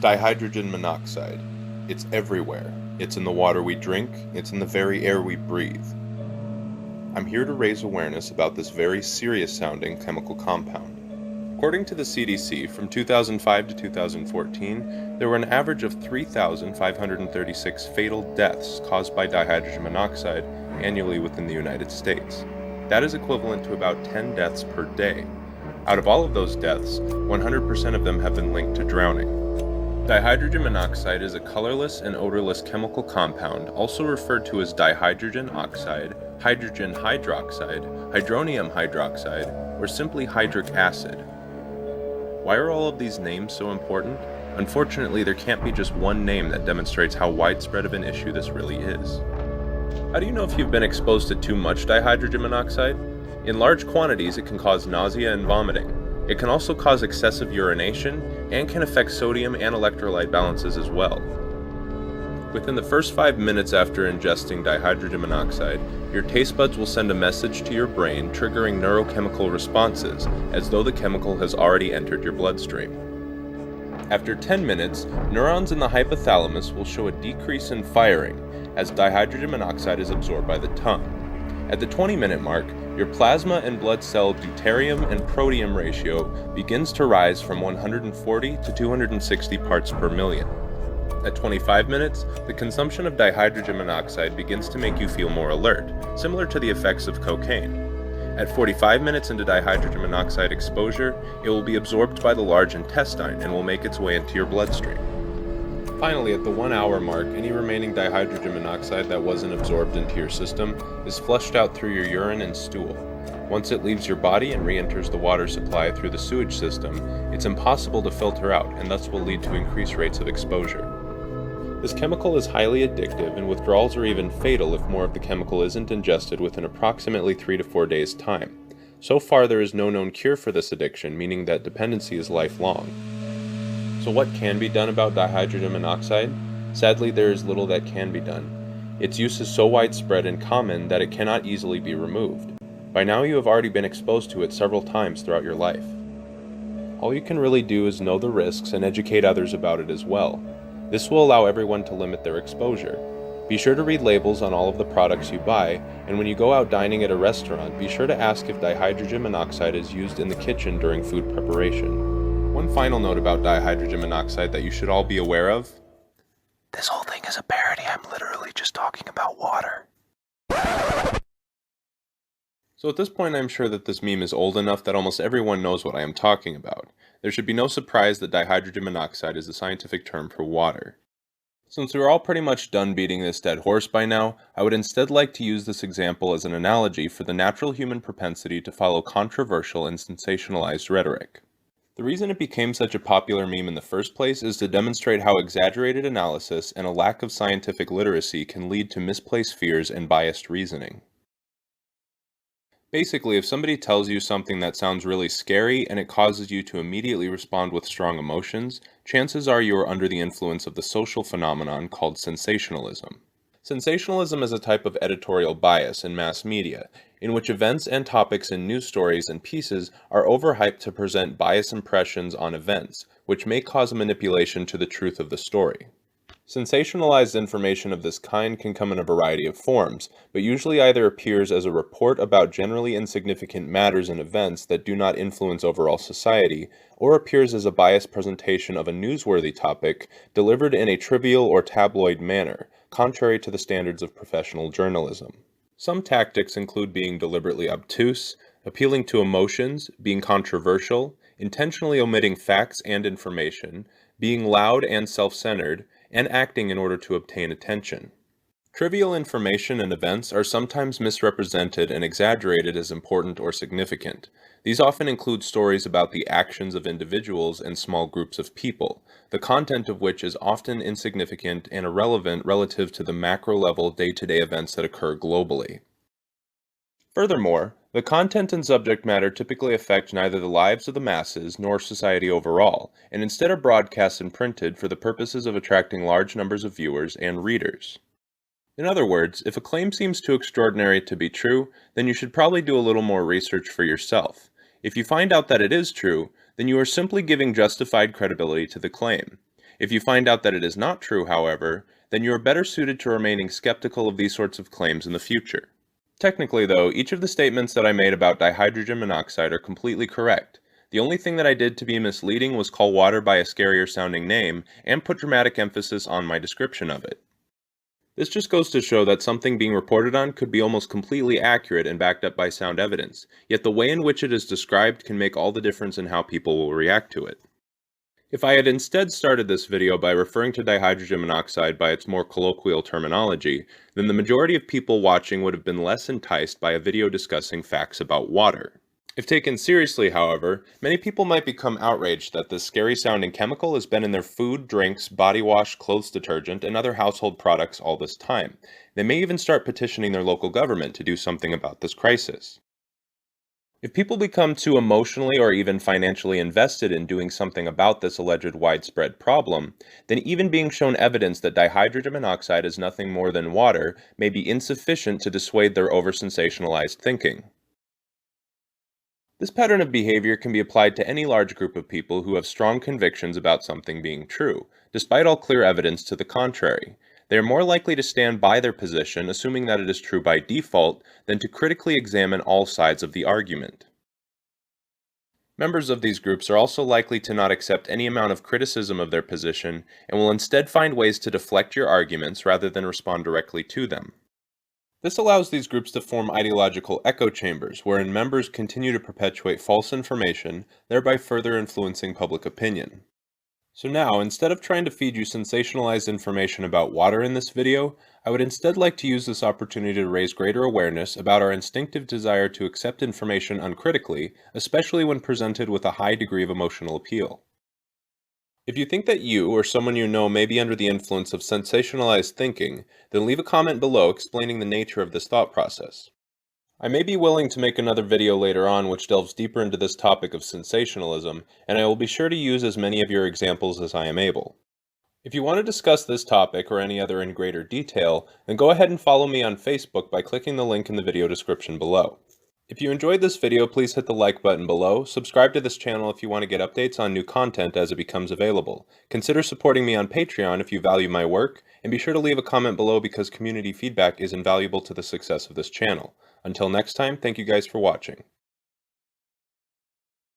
Dihydrogen monoxide. It's everywhere. It's in the water we drink. It's in the very air we breathe. I'm here to raise awareness about this very serious-sounding chemical compound. According to the CDC, from 2005 to 2014, there were an average of 3,536 fatal deaths caused by dihydrogen monoxide annually within the United States. That is equivalent to about 10 deaths per day. Out of all of those deaths, 100% of them have been linked to drowning. Dihydrogen monoxide is a colorless and odorless chemical compound, also referred to as dihydrogen oxide, hydrogen hydroxide, hydronium hydroxide, or simply hydric acid. Why are all of these names so important? Unfortunately, there can't be just one name that demonstrates how widespread of an issue this really is. How do you know if you've been exposed to too much dihydrogen monoxide? In large quantities, it can cause nausea and vomiting. It can also cause excessive urination and can affect sodium and electrolyte balances as well. Within the first 5 minutes after ingesting dihydrogen monoxide, your taste buds will send a message to your brain triggering neurochemical responses as though the chemical has already entered your bloodstream. After 10 minutes, neurons in the hypothalamus will show a decrease in firing as dihydrogen monoxide is absorbed by the tongue. At the 20-minute mark, your plasma and blood cell deuterium and protium ratio begins to rise from 140 to 260 parts per million. At 25 minutes, the consumption of dihydrogen monoxide begins to make you feel more alert, similar to the effects of cocaine. At 45 minutes into dihydrogen monoxide exposure, it will be absorbed by the large intestine and will make its way into your bloodstream. Finally, at the 1 hour mark, any remaining dihydrogen monoxide that wasn't absorbed into your system is flushed out through your urine and stool. Once it leaves your body and re-enters the water supply through the sewage system, it's impossible to filter out and thus will lead to increased rates of exposure. This chemical is highly addictive, and withdrawals are even fatal if more of the chemical isn't ingested within approximately 3 to 4 days' time. So far, there is no known cure for this addiction, meaning that dependency is lifelong. So what can be done about dihydrogen monoxide? Sadly, there is little that can be done. Its use is so widespread and common that it cannot easily be removed. By now you have already been exposed to it several times throughout your life. All you can really do is know the risks and educate others about it as well. This will allow everyone to limit their exposure. Be sure to read labels on all of the products you buy, and when you go out dining at a restaurant, be sure to ask if dihydrogen monoxide is used in the kitchen during food preparation. One final note about dihydrogen monoxide that you should all be aware of. This whole thing is a parody. I'm literally just talking about water. So at this point, I'm sure that this meme is old enough that almost everyone knows what I am talking about. There should be no surprise that dihydrogen monoxide is the scientific term for water. Since we're all pretty much done beating this dead horse by now, I would instead like to use this example as an analogy for the natural human propensity to follow controversial and sensationalized rhetoric. The reason it became such a popular meme in the first place is to demonstrate how exaggerated analysis and a lack of scientific literacy can lead to misplaced fears and biased reasoning. Basically, if somebody tells you something that sounds really scary and it causes you to immediately respond with strong emotions, chances are you are under the influence of the social phenomenon called sensationalism. Sensationalism is a type of editorial bias in mass media, in which events and topics in news stories and pieces are overhyped to present biased impressions on events, which may cause manipulation to the truth of the story. Sensationalized information of this kind can come in a variety of forms, but usually either appears as a report about generally insignificant matters and events that do not influence overall society, or appears as a biased presentation of a newsworthy topic delivered in a trivial or tabloid manner, contrary to the standards of professional journalism. Some tactics include being deliberately obtuse, appealing to emotions, being controversial, intentionally omitting facts and information, being loud and self-centered, and acting in order to obtain attention. Trivial information and events are sometimes misrepresented and exaggerated as important or significant. These often include stories about the actions of individuals and small groups of people, the content of which is often insignificant and irrelevant relative to the macro-level day-to-day events that occur globally. Furthermore, the content and subject matter typically affect neither the lives of the masses nor society overall, and instead are broadcast and printed for the purposes of attracting large numbers of viewers and readers. In other words, if a claim seems too extraordinary to be true, then you should probably do a little more research for yourself. If you find out that it is true, then you are simply giving justified credibility to the claim. If you find out that it is not true, however, then you are better suited to remaining skeptical of these sorts of claims in the future. Technically, though, each of the statements that I made about dihydrogen monoxide are completely correct. The only thing that I did to be misleading was call water by a scarier sounding name and put dramatic emphasis on my description of it. This just goes to show that something being reported on could be almost completely accurate and backed up by sound evidence, yet the way in which it is described can make all the difference in how people will react to it. If I had instead started this video by referring to dihydrogen monoxide by its more colloquial terminology, then the majority of people watching would have been less enticed by a video discussing facts about water. If taken seriously, however, many people might become outraged that this scary-sounding chemical has been in their food, drinks, body wash, clothes detergent, and other household products all this time. They may even start petitioning their local government to do something about this crisis. If people become too emotionally or even financially invested in doing something about this alleged widespread problem, then even being shown evidence that dihydrogen monoxide is nothing more than water may be insufficient to dissuade their over-sensationalized thinking. This pattern of behavior can be applied to any large group of people who have strong convictions about something being true, despite all clear evidence to the contrary. They are more likely to stand by their position, assuming that it is true by default, than to critically examine all sides of the argument. Members of these groups are also likely to not accept any amount of criticism of their position, and will instead find ways to deflect your arguments rather than respond directly to them. This allows these groups to form ideological echo chambers, wherein members continue to perpetuate false information, thereby further influencing public opinion. So now, instead of trying to feed you sensationalized information about water in this video, I would instead like to use this opportunity to raise greater awareness about our instinctive desire to accept information uncritically, especially when presented with a high degree of emotional appeal. If you think that you or someone you know may be under the influence of sensationalized thinking, then leave a comment below explaining the nature of this thought process. I may be willing to make another video later on which delves deeper into this topic of sensationalism, and I will be sure to use as many of your examples as I am able. If you want to discuss this topic or any other in greater detail, then go ahead and follow me on Facebook by clicking the link in the video description below. If you enjoyed this video, please hit the like button below, subscribe to this channel if you want to get updates on new content as it becomes available. Consider supporting me on Patreon if you value my work, and be sure to leave a comment below because community feedback is invaluable to the success of this channel. Until next time, thank you guys for watching.